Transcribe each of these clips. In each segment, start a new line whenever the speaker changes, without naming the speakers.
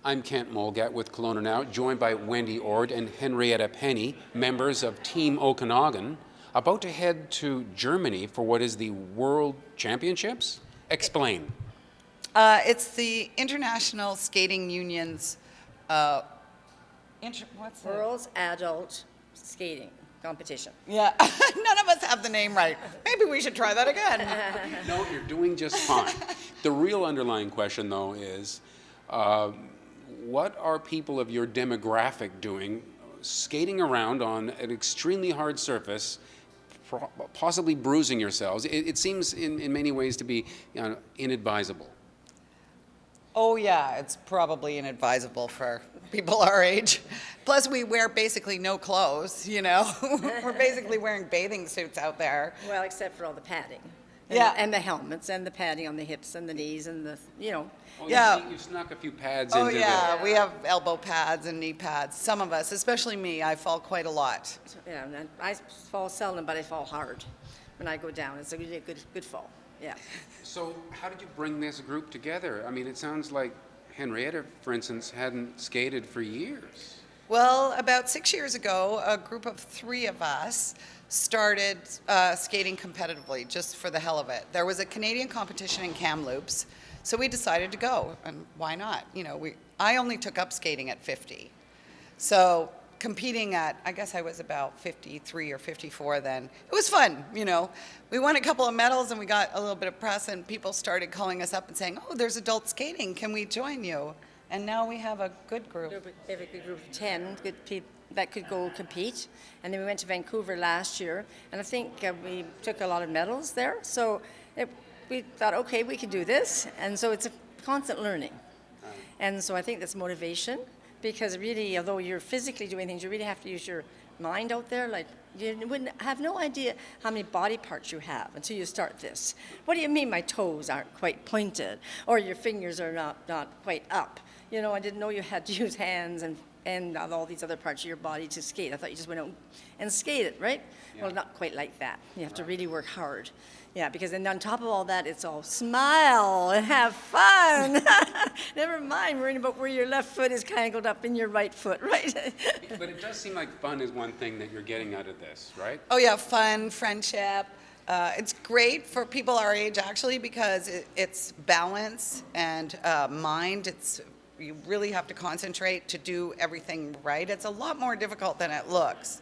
I'm Kent Mulgat with Kelowna Now, joined by Wendy Ord and Henrietta Penny, members of Team Okanagan, about to head to Germany for what is the World Championships? Explain.
It's the International Skating Union's, what's the?
World's Adult Skating Competition.
Yeah, none of us have the name right. Maybe we should try that again.
No, you're doing just fine. The real underlying question, though, is what are people of your demographic doing skating around on an extremely hard surface, possibly bruising yourselves? It seems in many ways to be inadvisable.
Oh yeah, it's probably inadvisable for people our age. Plus we wear basically no clothes, you know? We're basically wearing bathing suits out there.
Well, except for all the padding.
Yeah.
And the helmets and the padding on the hips and the knees and the,
Oh,
Yeah.
You've snuck a few pads
Oh
into
yeah,
the...
we have elbow pads and knee pads. Some of us, especially me, I fall quite a lot.
yeah, and I fall seldom, but I fall hard when I go down. It's a really good fall, yeah.
So how did you bring this group together? I mean, it sounds like Henrietta, for instance, hadn't skated for years.
Well, about 6 years ago, a group of 3 of us started skating competitively, just for the hell of it. There was a Canadian competition in Kamloops, so we decided to go, and why not? You know, I only took up skating at 50. So competing at, I guess I was about 53 or 54 then, it was fun, you know. We won a couple of medals and we got a little bit of press, and people started calling us up and saying, oh, there's adult skating, can we join you? And now we have a good group.
We have a good group of 10 good people that could go compete. And then we went to Vancouver last year, and I think we took a lot of medals there. So we thought, okay, we can do this. And so it's a constant learning. And so I think that's motivation, because really, although you're physically doing things, you really have to use your mind out there. Like, you wouldn't have no idea how many body parts you have until you start this. What do you mean my toes aren't quite pointed, or your fingers are not quite up? You know, I didn't know you had to use hands and all these other parts of your body to skate. I thought you just went out and skated, right?
Yeah.
Well, not quite like that. You have to really work hard. Yeah, because then on top of all that, it's all smile and have fun. Never mind worrying about where your left foot is tangled up in your right foot, right?
But it does seem like fun is one thing that you're getting out of this, right?
Oh yeah, fun, friendship. It's great for people our age actually, because it's balance and mind. You really have to concentrate to do everything right. It's a lot more difficult than it looks.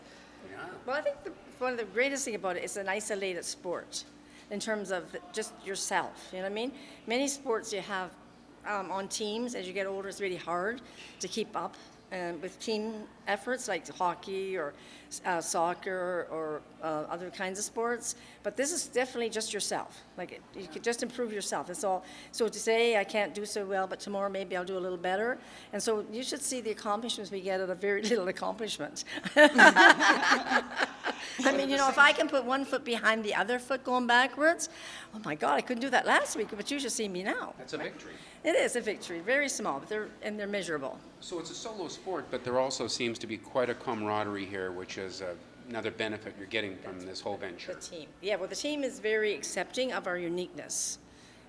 Yeah.
Well, I think one of the greatest thing about it is an isolated sport in terms of just yourself, you know what I mean? Many sports you have on teams. As you get older, it's really hard to keep up with team efforts like hockey or soccer or other kinds of sports. But this is definitely just yourself. Like, you could just improve yourself. That's all. So today I can't do so well, but tomorrow maybe I'll do a little better. And so you should see the accomplishments we get out of very little accomplishment. I mean, you know, if I can put one foot behind the other foot going backwards, oh my God, I couldn't do that last week, but you should see me now.
That's a victory.
It is a victory, very small, but they're measurable.
So it's a solo sport, but there also seems to be quite a camaraderie here, which is another benefit you're getting from this whole venture.
The team. Yeah, well, the team is very accepting of our uniqueness,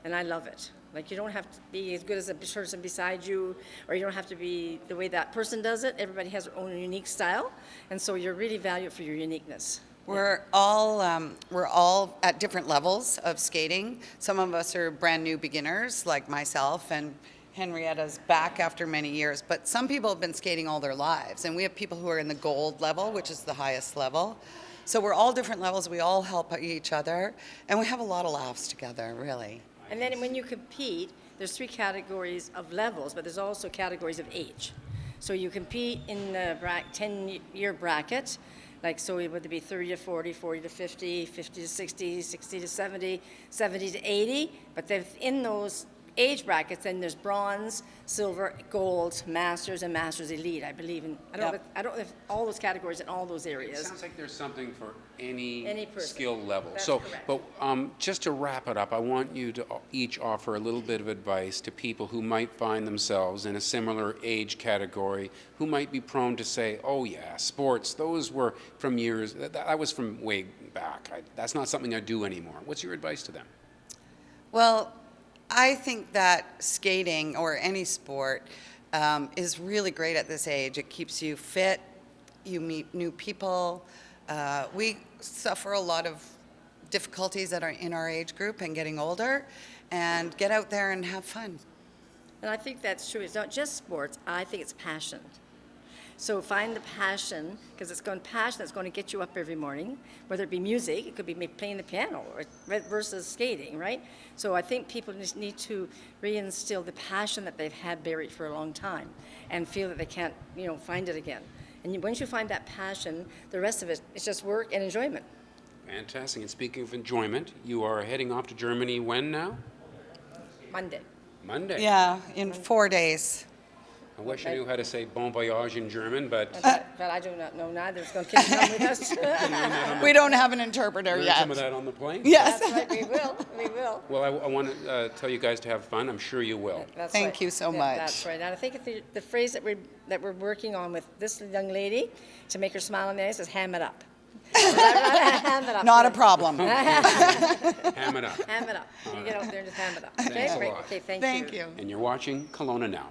and I love it. Like, you don't have to be as good as a person beside you, or you don't have to be the way that person does it. Everybody has their own unique style, and so you're really valued for your uniqueness.
We're all at different levels of skating. Some of us are brand new beginners, like myself, and Henrietta's back after many years. But some people have been skating all their lives, and we have people who are in the gold level, which is the highest level. So we're all different levels. We all help each other, and we have a lot of laughs together, really.
And then when you compete, there's 3 categories of levels, but there's also categories of age. So you compete in the 10-year bracket, like, so it would be 30 to 40, 40 to 50, 50 to 60, 60 to 70, 70 to 80. But then in those age brackets, then there's bronze, silver, gold, masters, and masters elite, I believe. And I don't know if all those categories in all those
It
areas.
sounds like there's something for any
person.
skill level.
That's
So,
correct.
but just to wrap it up, I want you to each offer a little bit of advice to people who might find themselves in a similar age category, who might be prone to say, oh yeah, sports, those were from years, that was from way back. That's not something I do anymore. What's your advice to them?
Well, I think that skating or any sport is really great at this age. It keeps you fit, you meet new people. We suffer a lot of difficulties that are in our age group and getting older, and get out there and have fun.
And I think that's true. It's not just sports. I think it's passion. So find the passion, because it's passion that's going to get you up every morning, whether it be music, it could be playing the piano versus skating, right? So I think people just need to reinstill the passion that they've had buried for a long time and feel that they can't, find it again. And once you find that passion, the rest of it is just work and enjoyment.
Fantastic. And speaking of enjoyment, you are heading off to Germany when now?
Monday.
Monday.
Yeah, in 4 days.
I wish I knew how to say bon voyage in German, but
But I do not know neither. It's going to come with us.
We don't have an interpreter
learn
yet.
some of that on the plane.
Yes.
That's right, we will. We will.
Well, I want to tell you guys to have fun. I'm sure you will.
That's
Thank
right.
you so
Yeah,
much.
That's right. And I think the phrase that we're working on with this young lady to make her smile on the ice is ham it up. Ham it up.
Not a problem.
Ham it up.
Ham it up. You get out there and just ham it up.
Thanks a
great.
lot.
Okay,
Thank you.
And you're watching Kelowna Now.